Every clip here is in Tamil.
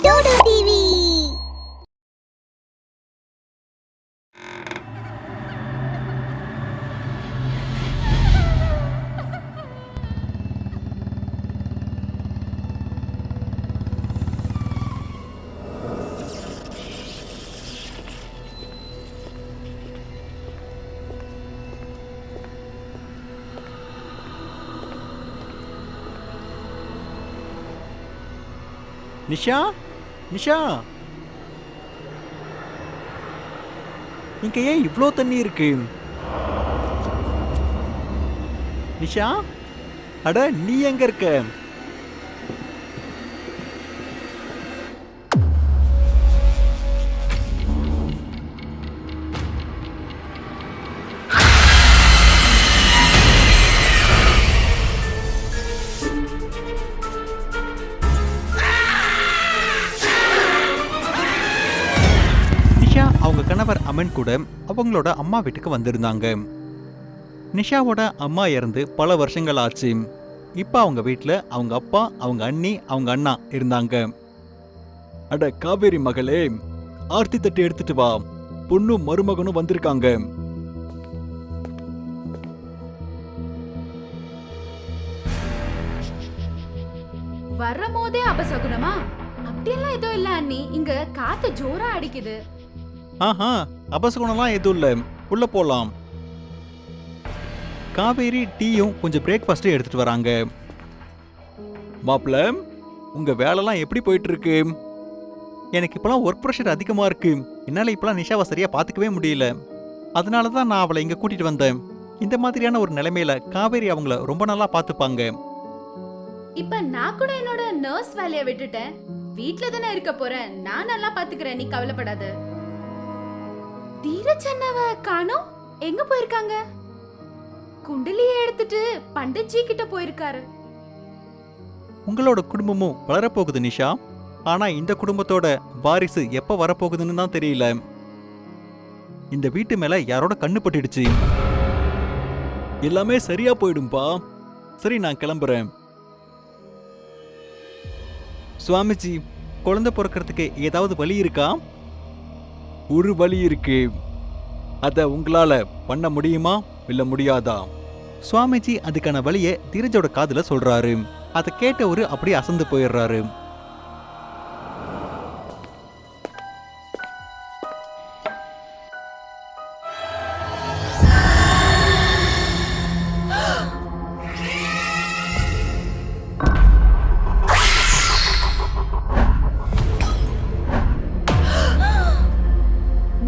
டோடோ டிவி. நிஷா, நிஷா, இங்க ஏன் இவ்ளோ தண்ணி இருக்கு? நிஷா, அட நீ எங்க இருக்க? அவங்க கணவர் அமன் கூட அவங்களோட அம்மா வீட்டுக்கு வந்திருந்தாங்க. நிஷாவோட அம்மா இறந்து பல வருஷங்கள் ஆச்சு. இப்ப அவங்க வீட்டுல அவங்க அப்பா, அவங்க அண்ணி, அவங்க அண்ணா இருந்தாங்க. அட காவேரி மகளே, ஆர்த்தி தட்டு எடுத்துட்டு வா, பொண்ணும் மருமகனும் வந்திருக்காங்க. வரமோதே அபசகுனமா? அப்படியெல்லாம் எதுவும் இல்ல அண்ணி, இங்க காத்து ஜோரா அடிக்குது. ஆஹா, அபசகுணம்லாம் எதுவும் இல்ல, உள்ள போலாம். காவேரி டீயும் கொஞ்சம் பிரேக்ஃபாஸ்டும் எடுத்துட்டு வராங்க. மாப்பிள்ள, உங்க வேலைலாம் எப்படி போயிட்டு இருக்கு? எனக்கு இப்பெல்லாம் ஒர்க் ப்ரெஷர் அதிகமா இருக்கு. என்னால இப்பெல்லாம் நிஷாவை சரியா பாத்துக்கவே முடியல. அதனாலதான் நான் அவளை இங்க கூட்டிட்டு வந்தேன். இந்த மாதிரியான ஒரு நிலைமையில காவேரி அவங்கள ரொம்ப நல்லா பாத்துப்பாங்க. இப்ப நான் கூட என்னோட நர்ஸ் வேலையை விட்டுட்டேன். வீட்ல தானே இருக்க போறேன், நான் நல்லா பாத்துக்கிறேன், நீ கவலைப்படாத. தீரஜ் அண்ணாவ காணோம், எங்க போயிருக்காங்க? குண்டலியை எடுத்துட்டு பண்டிட்ஜி கிட்ட போயிருக்காரு. உங்களோட குடும்பமும் வளரப்போகுது நிஷா. ஆனா இந்த குடும்பத்தோட வாரிசு எப்ப வரப்போகுதுன்னு தான் தெரியல. இந்த வீட்டு மேல யாரோட கண்ணு பட்டுடுச்சு. எல்லாமே சரியா போயிடும்பா. சரி, நான் கிளம்புறேன். சுவாமிஜி, குழந்தை பிறக்கிறதுக்கு ஏதாவது வழி இருக்கா? ஒரு வழி இருக்கு. அத உங்களால பண்ண முடியுமா இல்ல முடியாதா? சுவாமிஜி அதுக்கான வழியை தீரஜோட காதுல சொல்றாரு. அதை கேட்டவரு அப்படியே அசந்து போயிடுறாரு.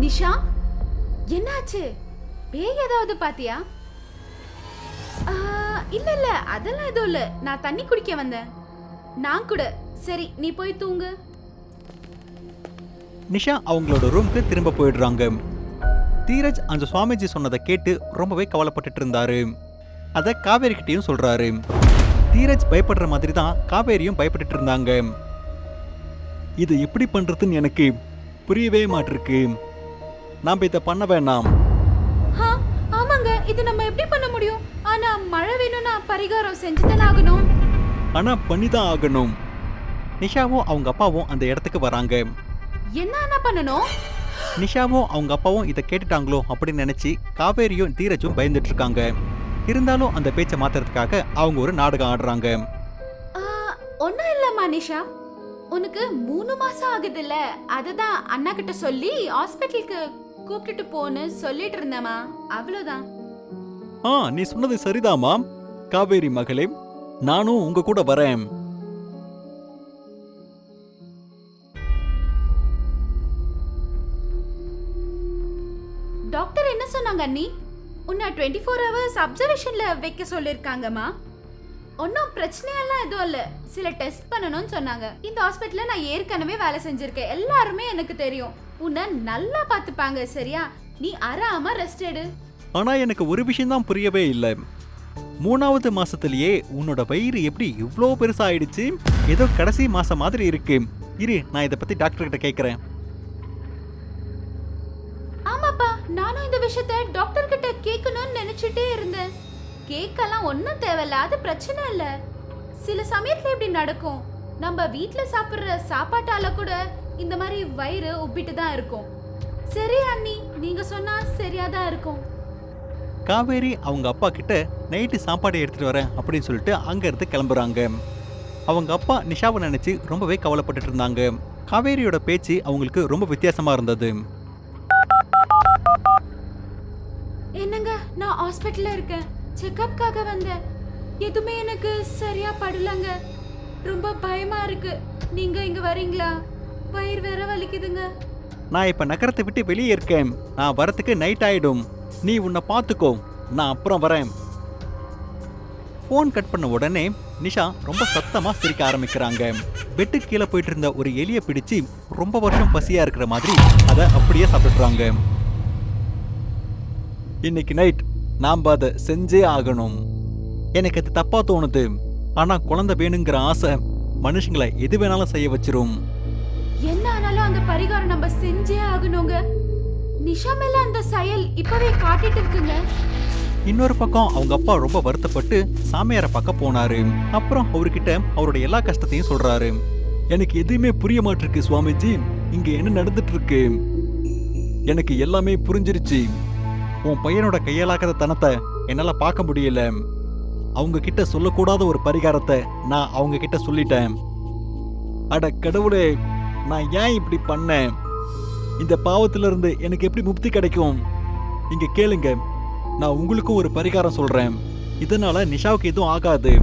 நிஷா, என்னாச்சு? பேய் ஏதாவது பாத்தியா? இல்ல இல்ல, அதெல்லாம் எதுவும் இல்ல. நான் தண்ணி குடிக்க வந்தேன். நான் கூட. சரி, நீ போய் தூங்கு. நிஷா அவங்களோட ரூம்க்கு திரும்ப போயிடுறாங்க. தீரஜ் அந்த சுவாமிஜி சொன்னதை கேட்டு ரொம்பவே கவலைப்பட்டுட்டு இருந்தாரு. அத காவேரி கிட்டையும் சொல்றாரு. தீரஜ் பயப்படுற மாதிரி தான் காவேரியும் பயப்பட்டுட்டு இருந்தாங்க. இது எப்படி பண்றதுன்னு எனக்கு புரியவே மாட்டிருக்கு. நாம இதை பண்ண வேணாம். ஆமாங்க, இது நம்ம எப்படி பண்ண முடியும்? ஆனா மழை வேணும்னா பரிகாரம் செஞ்சுதான் ஆகணும். ஆனா பண்ணிதான் ஆகணும். நிஷாவும் அவங்க அப்பாவும் அந்த இடத்துக்கு வராங்க. என்ன பண்ணணும்? நிஷாவும் அவங்க அப்பாவும் இதை கேட்டுட்டாங்களோ அப்படின்னு நினைச்சு காவேரியும் தீரஜும் பயந்துட்டு இருக்காங்க. இருந்தாலும் அந்த பேச்சை மாத்துறதுக்காக அவங்க ஒரு நாடகம் ஆடுறாங்க. ஒன்னும் இல்லம்மா நிஷா, உனக்கு 3 மாசம் ஆகுது இல்ல, அதுதான் அண்ணா கிட்ட சொல்லி ஹாஸ்பிட்டலுக்கு கூப்பிட்டுட்டு போன்னு சொல்லிட்டு இருந்தேமா, அவ்வளவுதான். நீ சொன்னது சரிதாமா காவேரி மகளே, நானும் உங்க கூட வரேன். டாக்டர் என்ன சொன்னாங்க அண்ணி? உன்னை 24 hours அப்சர்வேஷன்ல வைக்க சொல்லிருக்காங்கம்மா. ஒன்னும் பிரச்சனையெல்லாம் எதுவும் இல்ல, சில டெஸ்ட் பண்ணணும்னு சொன்னாங்க. இந்த ஹாஸ்பிட்டல்ல நான் ஏற்கனவே வேலை செஞ்சிருக்கேன், எல்லாருமே எனக்கு தெரியும். உன்னை நல்லா பாத்துப்பாங்க, சரியா? நீ ஆறாம ரெஸ்ட் எடு. ஆனா எனக்கு ஒரு விஷயம் தான் புரியவே இல்லை. 3வது மாசத்திலேயே உன்னோட வயிறு எப்படி இவ்ளோ பெருசா ஆயிடுச்சு? ஏதோ கடைசி மாசம் மாதிரி இருக்கு. இரு, நான் இதை பத்தி டாக்டர் கிட்ட கேக்குறேன். ஆமாப்பா, நானும் இந்த விஷயத்தை டாக்டர் கிட்ட கேட்கணும்னு நினைச்சிட்டே இருந்தேன். கேட்கலாம் ஒன்னும் தேவையில்ல, அது பிரச்சனை இல்ல. சில சமயத்துல இப்படி நடக்கும். நம்ம வீட்ல சாப்பிடுற சாப்பாட்டால கூட இந்த மாதிரி வயிறு உப்பிட்டு தான் இருக்கும். சரி அண்ணி, நீங்க சொன்னா சரியா தான் இருக்கும். காவேரி அவங்க அப்பா கிட்ட நைட்டு சாப்பாடு எடுத்துட்டு வரேன் அப்படின்னு சொல்லிட்டு அங்க இருந்து கிளம்புறாங்க. அவங்க அப்பா நிஷாவை நினைச்சு ரொம்பவே கவலைப்பட்டுட்டு இருந்தாங்க. காவேரியோட பேச்சு அவங்களுக்கு ரொம்ப வித்தியாசமா இருந்தது. என்னங்க, நான் ஹாஸ்பிட்டல்ல இருக்கேன். செக்கப்காக வந்தேன். எதுவுமே எனக்கு சரியா படலங்க. ரொம்ப பயமா இருக்கு. நீங்க இங்க வரீங்களா? வயிறு வேற வலிக்குதுங்க. நான் இப்ப நகரத்தை விட்டு வெளியே இருக்கேன். நான் வரத்துக்கு நைட் ஆயிடும். நீ உன்னை பார்த்துக்கோ, நான் அப்புறம் வரேன். ஃபோன் கட் பண்ண உடனே நிஷா ரொம்ப சத்தமா சிரிக்க ஆரம்பிக்கிறாங்க. பெட்டுக்கு கீழே போயிட்டு இருந்த ஒரு எலியை பிடிச்சு ரொம்ப வருஷம் பசியா இருக்கிற மாதிரி அதை அப்படியே சாப்பிட்டுறாங்க. இன்னைக்கு நைட் நாம் அதை செஞ்சே ஆகணும். எனக்கு அது தப்பா தோணுது. ஆனா குழந்தை வேணுங்கிற ஆசை மனுஷங்களை எது வேணாலும் செய்ய வச்சிரும். என்ன ஆனாலும் அந்த பரிகாரம் நம்ம செஞ்சே ஆகணுங்க. நிஷா மேல அந்த செயல் இப்பவே காட்டிட்டு இருக்குங்க. இன்னொரு பக்கம் அவங்க அப்பா ரொம்ப வருத்தப்பட்டு சாமியாரை பார்க்க போனாரு. அப்புறம் அவர்கிட்ட அவருடைய எல்லா கஷ்டத்தையும் சொல்றாரு. எனக்கு எதுவுமே புரிய மாட்டிருக்கு சுவாமிஜி, இங்க என்ன நடந்துட்டு இருக்கு? எனக்கு எல்லாமே புரிஞ்சிருச்சு. உன் பையனோட கையலாக்காத தனத்தை என்னால பார்க்க முடியல. அவங்க கிட்ட சொல்லக்கூடாத ஒரு பரிகாரத்தை நான் அவங்க கிட்ட சொல்லிட்டேன். அட கடவுளே, நான் ஏன் இப்படி பண்ணேன்? இந்த பாவத்துல இருந்து எனக்கு எப்படி முக்தி கிடைக்கும்? இங்க கேளுங்க, நான் உங்களுக்கும் ஒரு பரிகாரம் சொல்றேன். இதனால நிஷாவுக்கு எதுவும் ஆகாது.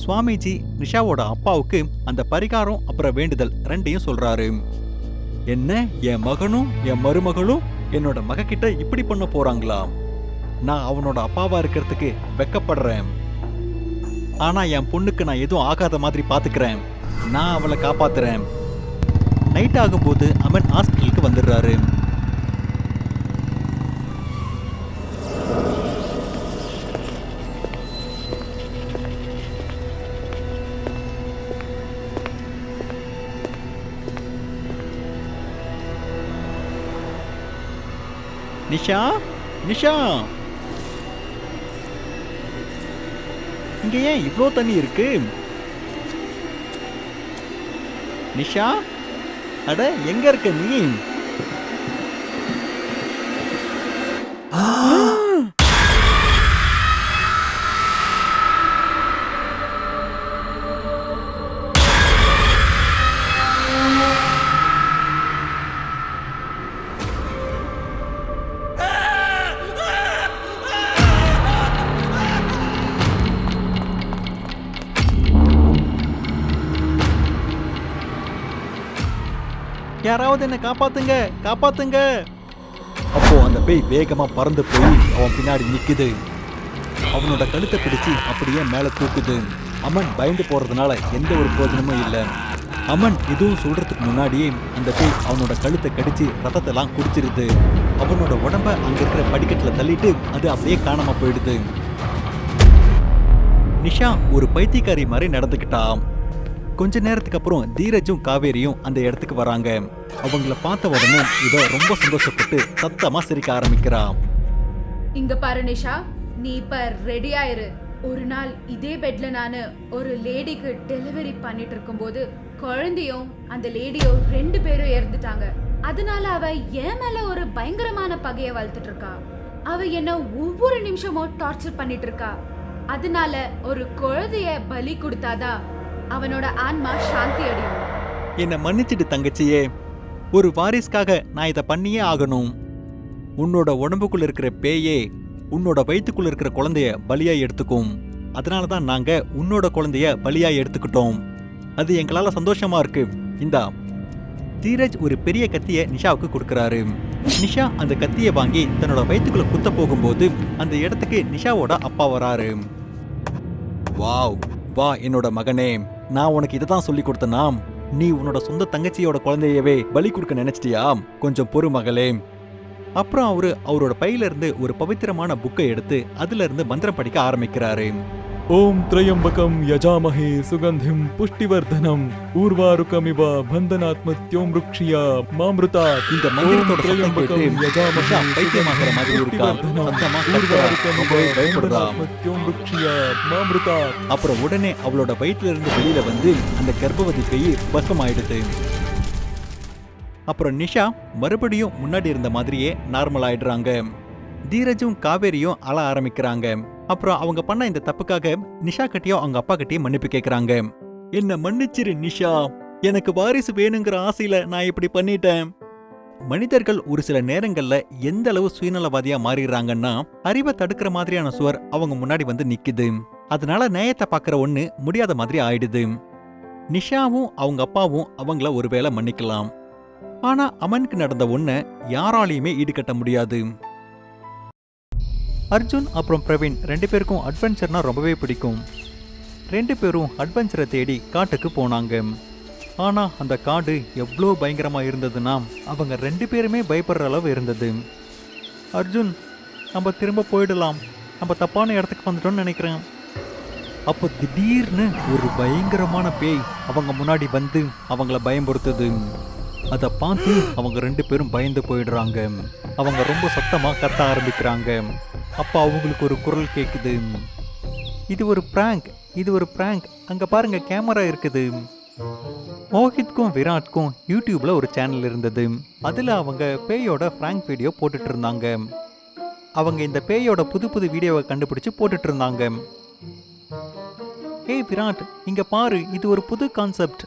சுவாமிஜி நிஷாவோட அப்பாவுக்கு அந்த பரிகாரம் அப்புறம் வேண்டுதல் ரெண்டையும் சொல்றாரு. என்ன, என் மகனும் என் மருமகளும் என்னோட மகக்கிட்ட இப்படி பண்ண போறாங்களா? நான் அவனோட அப்பாவா இருக்கிறதுக்கு வெக்கப்படுறேன். ஆனா என் பொண்ணுக்கு நான் எதுவும் ஆகாத மாதிரி பாத்துக்கிறேன். நான் அவளை காப்பாத்துறேன். நைட் ஆகும்போது அமன் ஹாஸ்பிட்டலுக்கு வந்துடுறாரு. நிஷா, நிஷா, இங்க ஏன் இவ்ளோ தண்ணி இருக்கு? நிஷா, அட எங்க இருக்க நீ? யாராவது என்ன காப்பாத்துங்க, காப்பாத்துங்க. அப்போ அந்த பேய் வேகமா பறந்து போய் அவன் பின்னாடி நிக்குது. அவனோட கழுத்தை பிடிச்சு அப்படியே மேல தூக்குது. அமன் பயந்து போறதுனால எந்த ஒரு பிரயோஜனமும் இல்லை. அமன் இதுவும் சொல்றதுக்கு முன்னாடியே அந்த பேய் அவனோட கழுத்தை கடிச்சு ரத்தத்தெல்லாம் குடிச்சிருது. அவனோட உடம்ப அங்க இருக்கிற படிக்கட்டுல தள்ளிட்டு அது அப்படியே காணாம போயிடுது. நிஷா ஒரு பைத்தியக்காரி மாதிரி நடந்துக்கிட்டான். கொஞ்ச நேரத்துக்கு அப்புறம் தீரஜும் காவேரியும் அந்த இடத்துக்கு வராங்க. அவங்கள பார்த்த உடனே இவ ரொம்ப சந்தோஷப்பட்டு சத்தமா சிரிக்க ஆரம்பிக்கிறான். இங்க பாரு நிஷா, நீ இப்ப ரெடி ஆயிரு. ஒரு நாள் இதே பெட்ல நானு ஒரு லேடிக்கு டெலிவரி பண்ணிட்டு இருக்கும்போது குழந்தையும் அந்த லேடியும் 2 பேரும் இறந்துட்டாங்க. அதனால அவ என் மேல ஒரு பயங்கரமான பகைய வளர்த்துட்டு இருக்கா. அவ என்ன ஒவ்வொரு நிமிஷமும் டார்ச்சர் பண்ணிட்டு இருக்கா. அதனால ஒரு குழந்தைய பலி கொடுத்தாதான் அவனோட ஆன்மா சாந்தி அடையும். என்ன மன்னிச்சிடு தங்கச்சியே. ஒரு வாரிஸ்க்காக நான் இதை பண்ணியே ஆகணும். உன்னோட உடம்புக்குள்ள இருக்கிற பேயே உன்னோட வயிற்றுக்குள்ள இருக்கிற குழந்தைய பலியா எடுத்துக்கும். அதனாலதான் நாங்க உன்னோட குழந்தைய பலியா எடுத்துக்கிட்டோம். அது எங்களால சந்தோஷமா இருக்கு. இந்தா. தீரஜ் ஒரு பெரிய கத்திய நிஷாவுக்கு கொடுக்கறாரு. நிஷா அந்த கத்திய வாங்கி தன்னோட வயிற்றுக்குள்ள குத்த போகும்போது அந்த இடத்துக்கு நிஷாவோட அப்பா வராரு. வாவ், வா என்னோட மகனே, நான் உனக்கு இதை தான் சொல்லி கொடுத்தனா? நீ உன்னோட சொந்த தங்கச்சியோட குழந்தையவே பலி கொடுக்க நினைச்சிட்டியா? கொஞ்சம் பொறு மகளே. அப்புறம் அவரோட பையில இருந்து ஒரு பவித்திரமான புக்கை எடுத்து அதுல இருந்து மந்திரம் படிக்க ஆரம்பிக்கிறாரு. ஓம் த்ரயம்பகம் யஜாமஹே சுகந்திம் புஷ்டிவர்தனம் ஊர்வாருகமிவ பந்தனாத்மத்யோம் ருக்ஷியா மாம்ருதா. இந்த மந்திரத்தோட சத்தம் கேட்டு நிஷா பைத்தியமாகிற மாதிரி இருக்கா. சத்தமா கத்துறா. ரொம்பவே பயப்படுறா. மாம்ருதா. அப்புறம் உடனே அவளோட வயிற்றுல இருந்து வெளியில வந்து அந்த கர்ப்பவதி பேய் பஸ்மமாயிடுது. அப்புறம் நிஷா மறுபடியும் முன்னாடி இருந்த மாதிரியே நார்மல் ஆயிடுறாங்க. தீரஜும் காவேரியும் அழ ஆரம்பிக்கிறாங்க. அப்புறம் அவங்க பண்ண இந்த தப்புக்காக நிஷா கிட்டயும் அவங்க அப்பா கிட்டயும் மன்னிப்பு கேட்கறாங்க. என்ன மன்னிச்சிரு நிஷா, எனக்கு வாரிசு வேணுங்கிற ஆசையில நான் இப்படி பண்ணிட்டேன். மனிதர்கள் ஒரு சில நேரங்கள்ல எந்த அளவு சுயநலவாதியா மாறிடுறாங்கன்னா அறிவை தடுக்கிற மாதிரியான சுவர் அவங்க முன்னாடி வந்து நிக்குது. அதனால நியாயத்தை பாக்குற ஒண்ணு முடியாத மாதிரி ஆயிடுது. நிஷாவும் அவங்க அப்பாவும் அவங்கள ஒருவேளை மன்னிக்கலாம். ஆனா அமனுக்கு நடந்த ஒண்ண யாராலையுமே ஈடுகட்ட முடியாது. அர்ஜுன் அப்புறம் பிரவீன் 2 பேருக்கும் அட்வென்ச்சர்னா ரொம்பவே பிடிக்கும். 2 பேரும் அட்வென்ச்சரை தேடி காட்டுக்கு போனாங்க. ஆனா அந்த காடு எவ்வளோ பயங்கரமா இருந்ததுன்னா அவங்க 2 பேருமே பயப்படுற அளவு இருந்தது. அர்ஜுன், நம்ம திரும்ப போயிடலாம், நம்ம தப்பான இடத்துக்கு வந்துட்டோம்னு நினைக்கிறேன். அப்போ திடீர்னு ஒரு பயங்கரமான பேய் அவங்க முன்னாடி வந்து அவங்கள பயம்படுத்துது. அதை பார்த்து அவங்க 2 பேரும் பயந்து போயிடுறாங்க. அவங்க ரொம்ப சத்தமா கத்த ஆரம்பிக்கிறாங்க. அப்ப அவங்களுக்கு ஒரு குரல் கேக்குது. இது ஒரு பிராங்க், இது ஒரு பிராங்க், அங்க பாருங்க கேமரா இருக்குது. மோஹித்க்கும் விராட்க்கும் யூடியூப்ல ஒரு சேனல் இருந்தது. அதுல அவங்க பேயோட பிராங்க் வீடியோ போட்டுட்டு இருந்தாங்க. அவங்க இந்த பேயோட புது புது வீடியோவை கண்டுபிடிச்சு போட்டுட்டு இருந்தாங்க. ஏய் விராட், இங்க பாரு, இது ஒரு புது கான்செப்ட்.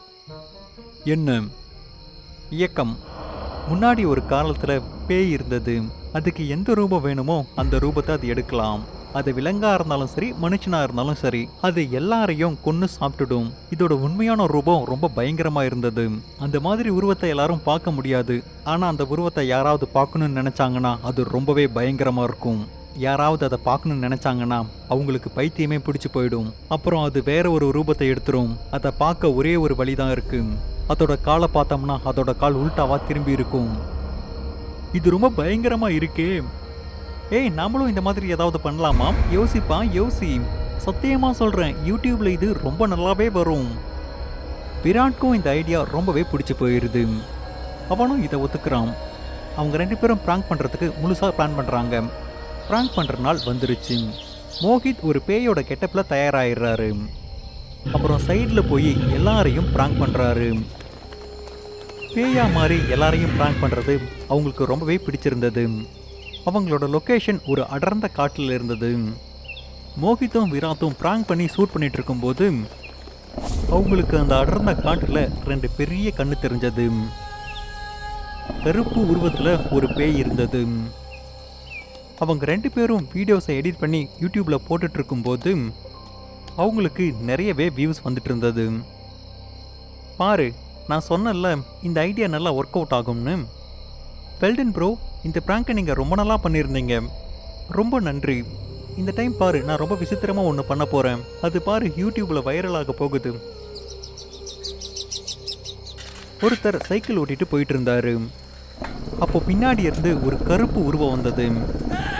என்ன? இயக்கம். முன்னாடி ஒரு காலத்துல பேய் இருந்தது. அதுக்கு எந்த ரூபம் வேணுமோ அந்த ரூபத்தை அது எடுக்கலாம். அது விலங்கா இருந்தாலும் சரி, மனுஷனா இருந்தாலும் சரி, அது எல்லாரையும் கொன்னு சாப்பிட்டுடும். இதோட உண்மையான ரூபம் ரொம்ப பயங்கரமா இருந்தது. அந்த மாதிரி உருவத்தை எல்லாரும் பார்க்க முடியாது. ஆனா அந்த உருவத்தை யாராவது பார்க்கணும்னு நினைச்சாங்கன்னா அது ரொம்பவே பயங்கரமா இருக்கும். யாராவது அதை பார்க்கணும்னு நினைச்சாங்கன்னா அவங்களுக்கு பைத்தியமே பிடிச்சு போயிடும். அப்புறம் அது வேற ஒரு ரூபத்தை எடுத்துரும். அதை பார்க்க ஒரே ஒரு வழிதான் இருக்கு. அதோட காலை பார்த்தோம்னா அதோட கால் உல்டாவா திரும்பி இருக்கும். இது ரொம்ப பயங்கரமா இருக்கே. ஏய், நாமளும் இந்த மாதிரி ஏதாவது பண்ணலாமா? யோசிப்பா, யோசி. சத்தியமா சொல்றேன், யூடியூப்ல இது ரொம்ப நல்லாவே வரும். விராட்க்கும் இந்த ஐடியா ரொம்பவே பிடிச்சு போயிருது. அவனும் இதை ஒத்துக்கிறான். அவங்க 2 பேரும் பிராங்க் பண்றதுக்கு முழுசா பிளான் பண்றாங்க. பிராங்க் பண்ற நாள் வந்துருச்சு. மோஹித் ஒரு பேயோட கெட்டப்ல தயாராயிடுறாரு. அப்புறம் சைட்ல போய் எல்லாரையும் பிராங்க் பண்றாரு. பேயா மாதிரி எல்லாரையும் பிராங்க் பண்றது அவங்களுக்கு ரொம்பவே பிடிச்சிருந்தது. அவங்களோட லொகேஷன் ஒரு அடர்ந்த காட்டில் இருந்தது. மோஹித்தும் விராத்தும் பிராங்க் பண்ணி ஷூட் பண்ணிட்டு இருக்கும்போது அவங்களுக்கு அந்த அடர்ந்த காட்டுல 2 பெரிய கண்ணு தெரிஞ்சது. கருப்பு உருவத்துல ஒரு பேய் இருந்தது. அவங்க 2 பேரும் வீடியோஸை எடிட் பண்ணி யூடியூப்ல போட்டுட்டு இருக்கும்போது அவங்களுக்கு நிறையவே வியூஸ் வந்துட்டு இருந்தது. பாரு, நான் சொன்னேன்ல இந்த ஐடியா நல்லா ஒர்க் அவுட் ஆகும்னு. வெல்டன் ப்ரோ, இந்த பிராங்கை நீங்கள் ரொம்ப நல்லா பண்ணியிருந்தீங்க. ரொம்ப நன்றி. இந்த டைம் பாரு, நான் ரொம்ப விசித்திரமாக ஒன்று பண்ண போகிறேன். அது பாரு, யூடியூப்பில் வைரலாக போகுது. ஒருத்தர் சைக்கிள் ஓட்டிட்டு போயிட்டு இருந்தாரு. அப்போ பின்னாடி இருந்து ஒரு கருப்பு உருவம் வந்தது.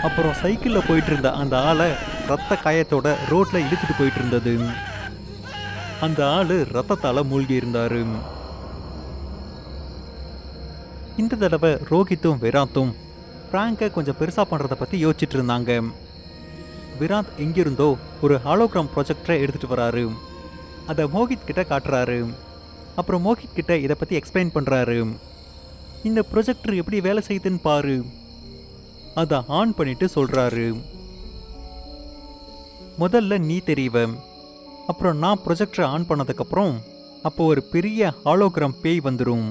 அப்புறம் சைக்கிளில் போயிட்டு இருந்த அந்த ஆளை ரத்த காயத்தோட ரோட்ல இழுத்துட்டு போயிட்டு இருந்தது. அந்த ஆளு ரத்தத்தால மூழ்கி இருந்தாரு. இந்த தடவை ரோஹித்தும் விராத்தும் பிராங்கை கொஞ்சம் பெருசா பண்றத பத்தி யோசிச்சுட்டு இருந்தாங்க. விராத் எங்கிருந்தோ ஒரு ஹாலோகிராம் ப்ரொஜெக்டரை எடுத்துட்டு வராரு. அதை மோஹித் கிட்ட காட்டுறாரு. அப்புறம் மோஹித் கிட்ட இதை பத்தி எக்ஸ்பிளைன் பண்றாரு. இந்த ப்ரொஜெக்டர் எப்படி வேலை செய்யுதுன்னு பாரு. அதை ஆன் பண்ணிட்டு சொல்றாரு. முதல்ல நீ தெரிவ, அப்புறம் நான் ப்ரொஜெக்டரை ஆன் பண்ணதுக்கப்புறம் அப்போ ஒரு பெரிய ஹாலோகிராம் பேய் வந்துடும்.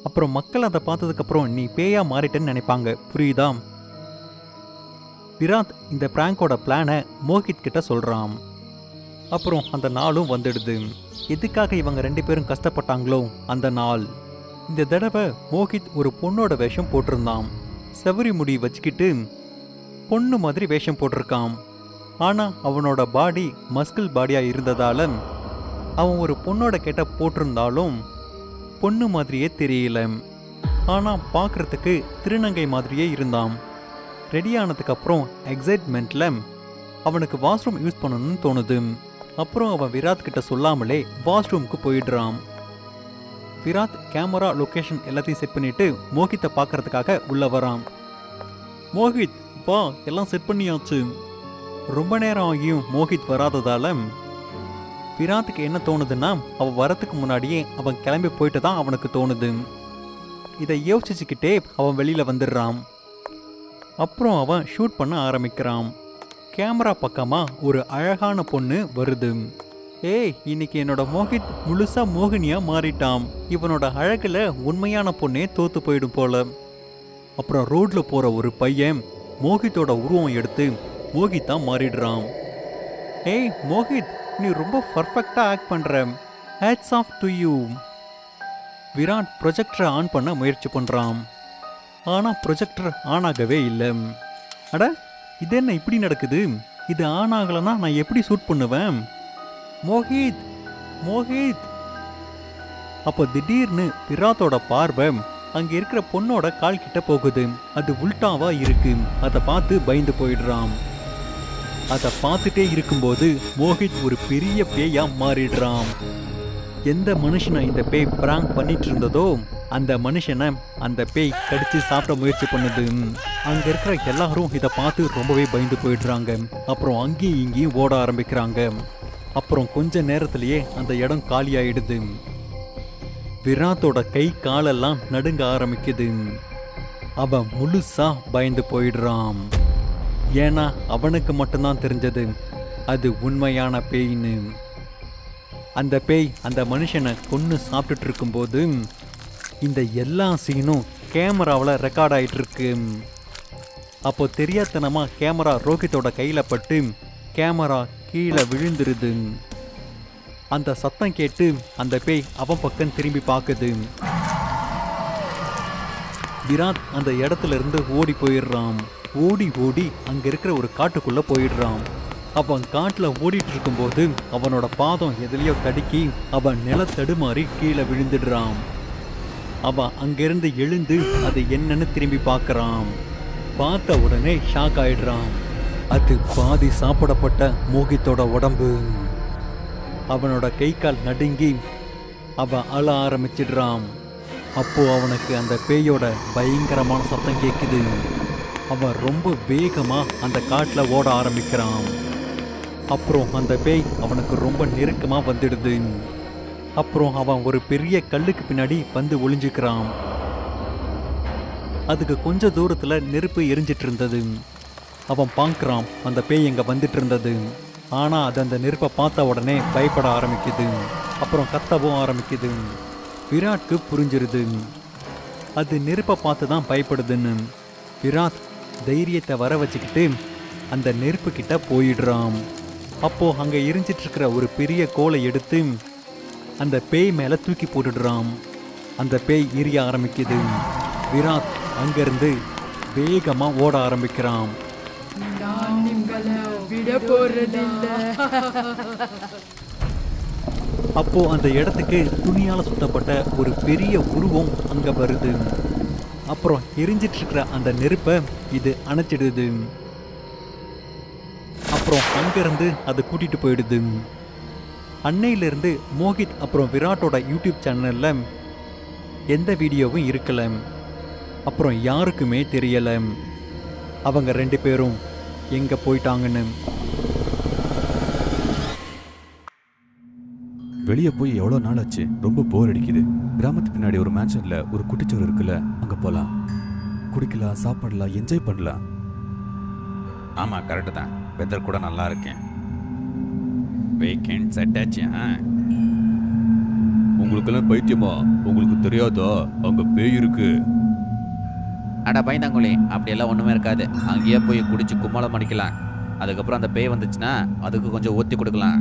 அப்புறம் மக்கள் அதை பார்த்ததுக்கப்புறம் நீ பேயா மாறிட்டேன்னு நினைப்பாங்க. புரியுதா? விராத் இந்த பிராங்கோட பிளானை மோஹித் கிட்ட சொல்றான். அப்புறம் அந்த நாளும் வந்துடுது. எதுக்காக இவங்க 2 பேரும் கஷ்டப்பட்டாங்களோ அந்த நாள். இந்த தடவை மோஹித் ஒரு பொண்ணோட வேஷம் போட்டிருந்தான். செவரி முடி வச்சுக்கிட்டு பொண்ணு மாதிரி வேஷம் போட்டிருக்கான். ஆனால் அவனோட பாடி மஸ்கிள் பாடியாக இருந்ததால அவன் ஒரு பொண்ணோட கெட்டப் போட்டிருந்தாலும் பொண்ணு மாதிரியே தெரியல. ஆனால் பார்க்குறதுக்கு திருநங்கை மாதிரியே இருந்தான். ரெடி ஆனதுக்கப்புறம் எக்ஸைட்மெண்ட்டில் அவனுக்கு வாஷ்ரூம் யூஸ் பண்ணணும்னு தோணுது. அப்புறம் அவன் விராட் கிட்ட சொல்லாமலே வாஷ்ரூமுக்கு போயிடுறான். விராட் கேமரா லொகேஷன் எல்லாத்தையும் செட் பண்ணிட்டு மோகித்தை பார்க்கறதுக்காக உள்ள வரான். மோகித் வா, எல்லாம் செட் பண்ணியாச்சு. ரொம்ப நேரம் ஆகியும் மோகித் வராததால விராட்டுக்கு என்ன தோணுதுன்னா, அவன் வரத்துக்கு முன்னாடியே அவன் கிளம்பி போயிட்டு தான் அவனுக்கு தோணுது. இதை யோசிச்சுக்கிட்டே அவன் வெளியில வந்துடுறான். அப்புறம் அவன் ஷூட் பண்ண ஆரம்பிக்கிறான். கேமரா பக்கமா ஒரு அழகான பொண்ணு வருது. ஏய், இன்னைக்கு என்னோட மோகித் முழுசா மோகினியா மாறிட்டான். இவனோட அழகுல உண்மையான பொண்ணே தோத்து போயிடும் போல. அப்புறம் ரோட்ல போற ஒரு பையன் மோகித்தோட உருவம் எடுத்து மோகித்தா மாறிடுறான். ஏய் மோகித், நீ ரொம்ப பர்ஃபெக்டா ஆக்ட் பண்ற. Hats off to you. Virat ப்ரொஜெக்டரை ஆன் பண்ண முயற்சி பண்றான். ஆனா ப்ரொஜெக்டர் ஆன் ஆகவே இல்லை. அட, இது என்ன இப்படி நடக்குது? இது ஆன் ஆகலைன்னா நான் எப்படி ஷூட் பண்ணுவேன்? மோகித், மோகித். அப்போ திடீர்னு விராட்டோட பார்வை அங்க இருக்கிற பொண்ணோட கால் கிட்ட போகுது. அது உல்டாவா இருக்கு. அதை பார்த்து பயந்து போயிடுறான். அதை பார்த்துட்டே இருக்கும்போது மோகித் ஒரு பெரிய பேயா மாறிடுறான். எந்த மனுஷனை இந்த பேய் பிராங்க் பண்ணிட்டு இருந்ததோ அந்த மனுஷனை அந்த பேய் கடிச்சு சாப்பிட முயற்சி பண்ணுது. அங்க இருக்கிற எல்லாரும் இதை பார்த்து ரொம்பவே பயந்து போயிடுறாங்க. அப்புறம் அங்கேயும் இங்கேயும் ஓட ஆரம்பிக்கிறாங்க. அப்புறம் கொஞ்ச நேரத்திலேயே அந்த இடம் காலியாயிடுது. விராட்டோட கை காலெல்லாம் நடுங்க ஆரம்பிக்குது. அவன் முழுசா பயந்து போயிடுறான். ஏன்னா அவனுக்கு மட்டும்தான் தெரிஞ்சது அது உண்மையான பேய்னு. அந்த பேய் அந்த மனுஷனை கொன்று சாப்பிட்டுட்டு இருக்கும்போது இந்த எல்லா சீனும் கேமராவில் ரெக்கார்ட் ஆகிட்டு இருக்கு. அப்போ தெரியாதனமா கேமரா ரோஹித்தோட கையில் பட்டு கேமரா கீழே விழுந்துருது. அந்த சத்தம் கேட்டு அந்த பேய் அவன் பக்கம் திரும்பி பார்க்குது. விராட் அந்த இடத்துல இருந்து ஓடி போயிடுறான். ஓடி ஓடி அங்க இருக்கிற ஒரு காட்டுக்குள்ள போயிடுறான். அவன் காட்டுல ஓடிட்டு இருக்கும்போது அவனோட பாதம் எதுலையோ தடுக்கி அவன் நிலத்தடுமாறி கீழே விழுந்துடுறான். அவன் அங்கிருந்து எழுந்து அது என்னன்னு திரும்பி பார்க்கறான். பார்த்த உடனே ஷாக் ஆயிடுறான். அது பாதி சாப்பிடப்பட்ட மோகித்தோட உடம்பு. அவனோட கை கால் நடுங்கி அவன் அழ ஆரம்பிச்சிடுறான். அப்போ அவனுக்கு அந்த பேயோட பயங்கரமான சத்தம் கேட்குது. அவன் ரொம்ப வேகமா அந்த காட்டில் ஓட ஆரம்பிக்கிறான். அப்புறம் அந்த பேய் அவனுக்கு ரொம்ப நெருக்கமா வந்துடுது. அப்புறம் அவன் ஒரு பெரிய கல்லுக்கு பின்னாடி வந்து ஒளிஞ்சுக்கிறான். அதுக்கு கொஞ்ச தூரத்துல நெருப்பு எரிஞ்சிட்டு இருந்தது. அவன் பார்க்கறான் அந்த பேய் எங்க வந்துட்டு இருந்தது. ஆனா அது அந்த நெருப்பை பார்த்த உடனே பயப்பட ஆரம்பிக்குது. அப்புறம் கத்தவும் ஆரம்பிக்குது. விராட்க்கு புரிஞ்சிருது அது நெருப்பை பார்த்து தான் பயப்படுதுன்னு. விராட் தைரியத்தை வர வச்சுக்கிட்டு அந்த நெருப்பு கிட்ட போயிடுறான். அப்போ அங்க எரிஞ்சிட்டு இருக்கிற ஒரு பெரிய கோலை எடுத்து அந்த பேய் மேல தூக்கி போட்டுடுறான். அந்த பேய் எரிய ஆரம்பிக்குது. விராட் அங்கிருந்து வேகமா ஓட ஆரம்பிக்கிறான். அப்போ அந்த இடத்துக்கு துணியால சுத்தப்பட்ட ஒரு பெரிய உருவம் அங்க வருது. அப்புறம் எரிஞ்சிட்டு இருக்கிற அந்த நெருப்பை இது அணைச்சிடுது. அப்புறம் அங்கிருந்து அது கூட்டிட்டு போயிடுது. அன்னையிலிருந்து மோகித் அப்புறம் விராட்டோட யூடியூப் சேனல்ல எந்த வீடியோவும் இருக்கல. அப்புறம் யாருக்குமே தெரியல அவங்க ரெண்டு பேரும் எங்க போயிட்டாங்கன்னு. வெளியே போய் எவ்வளோ நாள் ஆச்சு, ரொம்ப போர் அடிக்குது. கிராமத்து பின்னாடி ஒரு மேன்ஷன்ல ஒரு குட்டிச்சோறு இருக்குல்ல, அங்க போலாம். குடிக்கலாம், சாப்பிடலாம், என்ஜாய் பண்ணலாம். ஆமா, கரெக்டு தான். வெதர் கூட நல்லா இருக்கேன். வீக்கெண்ட் செட் ஆச்சு. உங்களுக்கெல்லாம் பைத்தியமா? உங்களுக்கு தெரியாதா அங்க பேய் இருக்கு? அட பயந்தாங்குழி, அப்படியெல்லாம் ஒன்றுமே இருக்காது. அங்கேயே போய் குடிச்சு கும்மாளம் அடிக்கலாம். அதுக்கப்புறம் அந்த பேய் வந்துச்சுன்னா அதுக்கு கொஞ்சம் ஊற்றி கொடுக்கலாம்.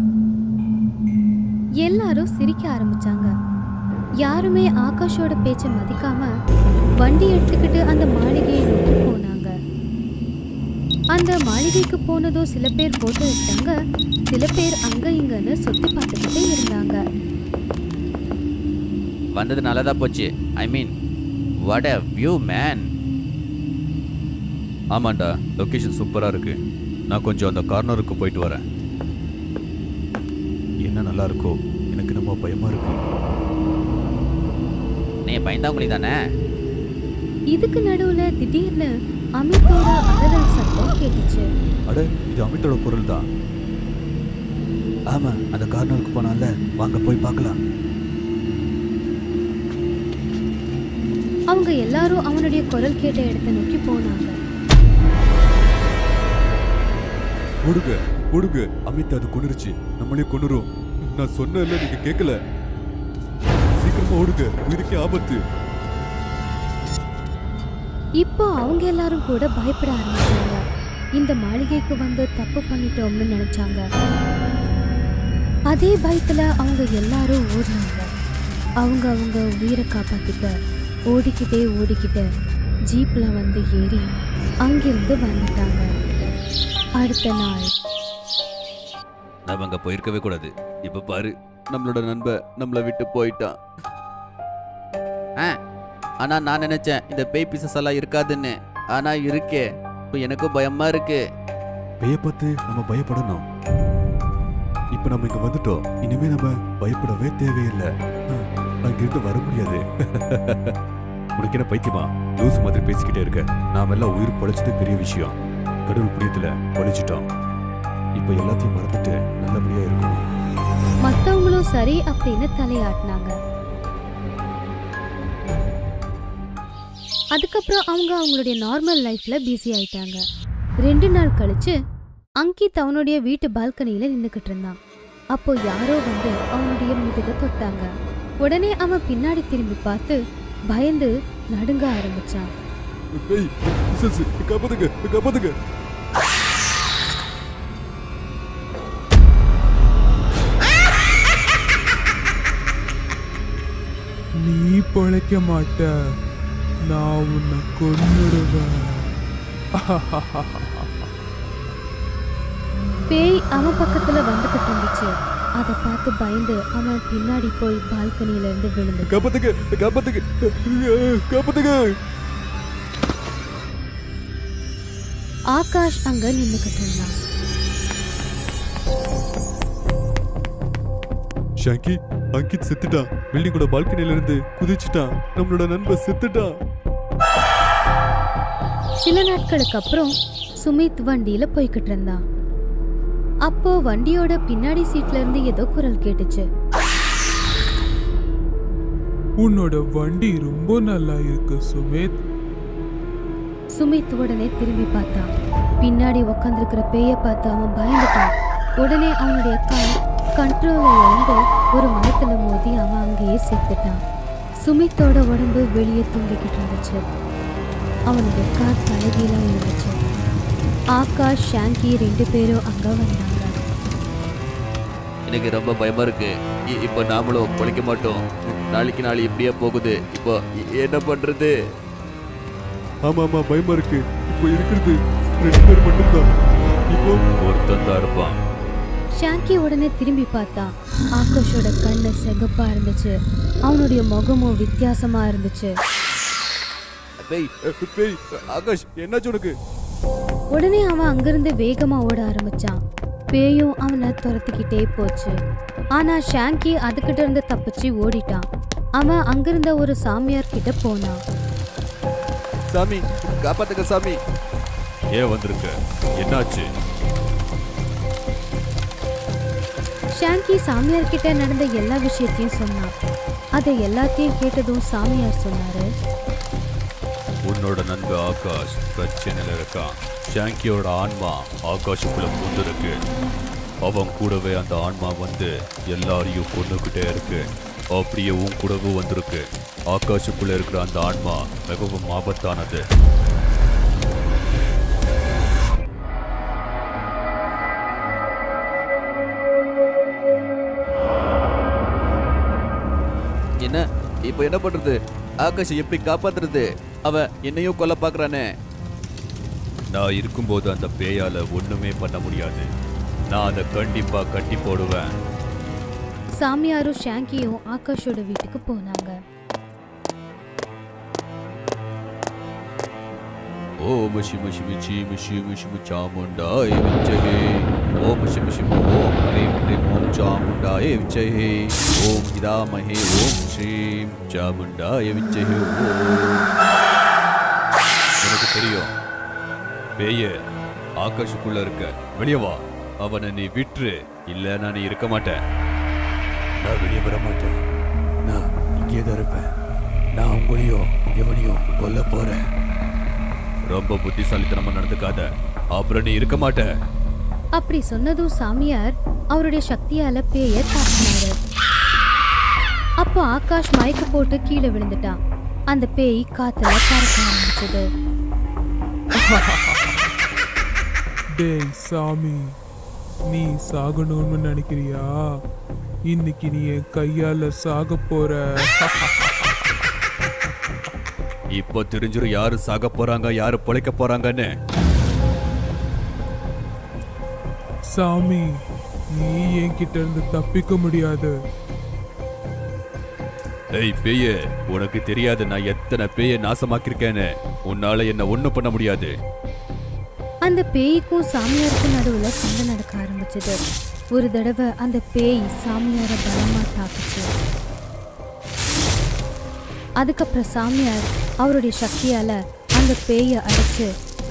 எல்லாரும் சிரிக்க ஆரம்பிச்சாங்க. யாருமே ஆகாஷோட பேச்சை மதிக்காம வண்டி எடுத்துக்கிட்டு அந்த மாளிகையை நோக்கி போனாங்க. அந்த மாளிகைக்கு போனதும் சில பேர் போட்டோ எடுத்தாங்க. சில பேர் அங்க இங்கன்னு சுத்தி பார்த்துக்கிட்டே இருந்தாங்க. வந்தது நல்லதா போச்சு. ஐ மீன், வாட் எ வியூ மேன். ஆமாண்டா, லொகேஷன் சூப்பரா இருக்கு. நான் கொஞ்சம் அந்த கார்னருக்கு போயிட்டு வரேன். என்ன நல்லா இருக்கோ, எனக்கு நம்ம பயமா இருக்கு. நீ பயந்தாங்குழி தானே? இதுக்கு நடுவுல திடீர்னு அமித்தோட அலறல் சத்தம் கேட்டுச்சு. அட, இது அமித்தோட குரல் தான். ஆமா, அந்த கார்னருக்கு போனால, வாங்க போய் பார்க்கலாம். அவங்க எல்லாரும் அவனுடைய குரல் கேட்ட இடத்தை நோக்கி போனாங்க. ஓடுங்க ஓடுங்க, அமித் அது கொன்னுருச்சு, நம்மளே கொன்னுரும். நான் சொன்னேன்ல, நீங்க கேட்கல. சீக்கிரமா ஓடுங்க, உயிருக்கே ஆபத்து. இப்போ அவங்க எல்லாரும் கூட பயப்பட ஆரம்பிச்சாங்க. இந்த மாளிகைக்கு வந்து தப்பு பண்ணிட்டோம்னு நினைச்சாங்க. அதே பயத்துல அவங்க எல்லாரும் ஓடினாங்க. அவங்க உயிரை காப்பாத்திக்க ஓடிக்கிட்டே ஜீப்ல வந்து ஏறி அங்கிருந்து வந்துட்டாங்க. அடுத்த நாள் நாம அங்க போயிருக்கவே கூடாது. இப்ப பாரு, நம்மளோட நண்பன் நம்மள விட்டு போயிட்டான். ஆனா நான் நினைச்சேன் இந்த பேய் பிசஸ் எல்லாம் இருக்காதுன்னு. ஆனா இருக்கே. இப்போ எனக்கும் பயமா இருக்கு. பேய பார்த்து நம்ம பயப்படணும். இப்ப நம்ம இங்க வந்துட்டோம், இனிமே நம்ம பயப்படவே தேவையில்லை. அங்கிருந்து வர முடியாது. உனக்கு என்ன பைத்தியமா? லூசு மாதிரி பேசிக்கிட்டே இருக்க. நாம எல்லாம் உயிர் படைச்சது பெரிய விஷயம். கடவுள் புண்ணியத்துல படைச்சிட்டோம். இப்ப எல்லாத்தையும் மறந்துட்டு நல்லபடியா இருக்கணும். மத்தவங்களும் சரி அப்படின்னு தலையாட்டினாங்க. அதுக்கப்புறம் அவங்க அவங்களுடைய நார்மல் லைஃப்ல பிஸி ஆயிட்டாங்க. 2 நாள் கழிச்சு அங்கித் அவனுடைய வீட்டு பால்கனியில நின்னுக்கிட்டு இருந்தான். அப்போ யாரோ வந்து அவனுடைய முதுக தொட்டாங்க. உடனே அவன் பின்னாடி திரும்பி பார்த்து பயந்து நடுங்க ஆரம்பிச்சான். நீ பொழைக்க மாட்ட, நான் உன்னை கொன்னுடுவேன். பேய் அவன் பக்கத்துல வந்துகிட்டு இருந்துச்சு. அதை பார்த்து பயந்து அவன் பின்னாடி போய் பால்கனியில இருந்து விழுந்து. ஆகாஷ் அங்க நின்னுகிட்டு இருந்தான். ஷாங்கி, அங்கித் செத்துட்டான். பில்டிங்கோட பால்கனில இருந்து குதிச்சுட்டான். நம்மளோட நண்பன் செத்துட்டான். சில நாட்களுக்கு அப்புறம் சுமித் வண்டியில போய்கிட்டு இருந்தான். அப்போ வண்டியோட பின்னாடி சீட்ல இருந்து ஏதோ குரல் கேட்டுச்சு. உன்னோட வண்டி ரொம்ப நல்லா இருக்கு சுமித். சுமித் உடனே திரும்பி பார்த்தான். பின்னாடி உக்காந்துருக்கிற பேய பார்த்து அவன் பயந்துட்டான். உடனே அவனுடைய கார் கண்ட்ரோலை இழந்து ஒரு மரத்துல மோதி அவன் அங்கேயே செத்துட்டான். சுமித்தோட உடம்பு வெளியே தூங்கிக்கிட்டு இருந்துச்சு. அவனுடைய கார் தலைகீழா இருந்துச்சு. ஆகாஷ், ஷாங்கி 2 பேரும் அங்க வந்தாங்க. எனக்கு ரொம்ப பயமா இருக்கு. இப்போ நாமளும் பொழைக்க மாட்டோம். நாளைக்கு நாள் இப்படியே போகுது. இப்போ என்ன பண்றது? ஆமா பயமா இருக்கு. இப்போ இருக்கிறது 2 பேர் மட்டும்தான். இப்போ ஒருத்தன் தான் இருப்பான். ஷாங்கி உடனே திரும்பி பார்த்தான். ஆகாஷோட கண்ணு சிகப்பா இருந்துச்சு. அவனுடைய முகமும் வித்தியாசமா இருந்துச்சு. பேய் ஆகாஷ், என்னாச்சு உனக்கு? உடனே அவன் அங்கிருந்து வேகமா ஓட ஆரம்பிச்சான். பேயும் அவனை துரத்திக்கிட்டே போச்சு. ஆனா ஷாங்கி அதுகிட்ட இருந்து தப்பிச்சு ஓடிட்டான். அவன் அங்கிருந்த ஒரு சாமியார் கிட்ட போனான். சாமி, காப்பாத்துங்க சாமி. ஏன் வந்திருக்க? என்னாச்சு? ஷாங்கி சாமியார் கிட்ட நடந்த எல்லா விஷயத்தையும் சொன்னான். அதை எல்லாத்தையும் கேட்டதும் சாமியார் சொன்னாரு, உன்னோட நண்பன் ஆகாஷ் பிரச்சனையில இருக்கான். ஷாங்கியோட ஆன்மா ஆகாஷுக்குள்ள புகுந்திருக்கு. அவன் கூடவே அந்த ஆன்மா வந்து எல்லாரையும் கொண்டுகிட்டே இருக்கு. அப்படியே உன் கூடவும் வந்திருக்கு. ஆகாஷுக்குள்ள இருக்கிற அந்த ஆன்மா மிகவும் ஆபத்தானது. என்ன இப்போ என்ன பண்றது? ஆகாஷ் எப்படி காப்பாத்துறது? அவன் என்னையும் கொல்ல பாக்குறானே. நான் இருக்கும்போது அந்த பேயால ஒண்ணுமே பண்ண முடியாது. நான் அதை கண்டிப்பா கட்டி போடுவேன். சாமியாரும் ஷாங்கியும் ஆகாஷோட வீட்டுக்கு போனாங்க. ஓம் சிம சிம சீம சிம சிம சாமுண்டாய விச்சகே ஓம் சிம சிம ஓம் ஹ்ரீம் ஹ்ரீம் ஓம் சாமுண்டாய விச்சகே ஓம் ஹிதாமஹே ஓம் ஸ்ரீம் சாமுண்டாய விச்சகே ஓம். எனக்கு தெரியும் பேய ஆகாஷுக்குள்ள இருக்க. வெளியே வா. அவனை நீ விட்டுரு, இல்ல நான் இருக்க மாட்டேன். நான் வெளியே வர மாட்டேன். நான் இங்கே தான் இருப்பேன். நான் உங்களையும் எவனையும் கொல்ல போறேன். ரொம்ப புத்திசாலித்தனமா நடந்துக்காத, அப்புறம் நீ இருக்க மாட்ட. அப்படி சொன்னதும் சாமியார் அவருடைய சக்தியால பேய தாக்கினாரு. அப்போ ஆகாஷ் மயக்க போட்டு கீழே விழுந்துட்டான். அந்த பேய் காத்துல பறக்க ஆரம்பிச்சது. டேய் சாமி, நீ சாகணும்னு நினைக்கிறியா? இன்னைக்கு நீ என் கையால சாக போற. இப்போ தெரிஞ்சிரும் யாரு சாக போறாங்க, யாரு பொழைக்க போறாங்கன்னு. சாமி, நீ என்கிட்ட இருந்து தப்பிக்க முடியாது. ஏய் பேய, உனக்கு தெரியாது நான் எத்தனை பேய நாசமாக்கிருக்கேன்னு. உன்னால என்ன ஒண்ணும் பண்ண முடியாது. அந்த பேய்க்கும் சாமியாருக்கும் நடுவுல சண்டை நடக்க ஆரம்பிச்சது. ஒரு தடவை அந்த பேய் சாமியார பலமா தாக்குச்சு. அதுக்கப்புறம் சாமியார் அவருடைய சக்தியால அந்த பேயை அடைச்சு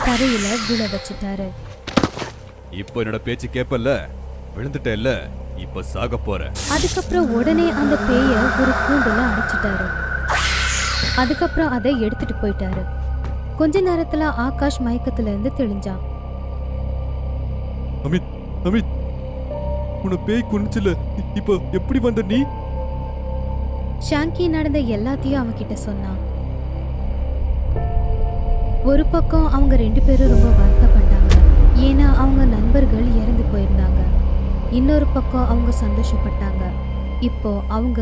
தரையில விழ வச்சுட்டாரு. இப்போ என்னோட பேச்சு கேப்பல்ல, விழுந்துட்டேல்ல, இப்ப சாக போற. அதுக்கப்புறம் உடனே அந்த பேய ஒரு கூண்டுல அடைச்சிட்டாரு. அதுக்கப்புறம் அதை எடுத்துட்டு போயிட்டாரு. கொஞ்ச நேரத்துல ஆகாஷ் மயக்கத்துல இருந்து தெளிஞ்சான். அமித், அமித், உன்னை பேய் கொன்னுச்சுல, இப்போ எப்படி வந்த நீ? ஷாங்கி நடந்த எல்லாத்தையும் அவன்கிட்ட சொன்னான். ஒரு பக்கம் அவங்க 2 பேரும் ரொம்ப வருத்தப்பட்டாங்க, ஏன்னா அவங்க நண்பர்கள் இறந்து போயிருந்தாங்க. இன்னொரு பக்கம் அவங்க சந்தோஷப்பட்டாங்க, இப்போ அவங்க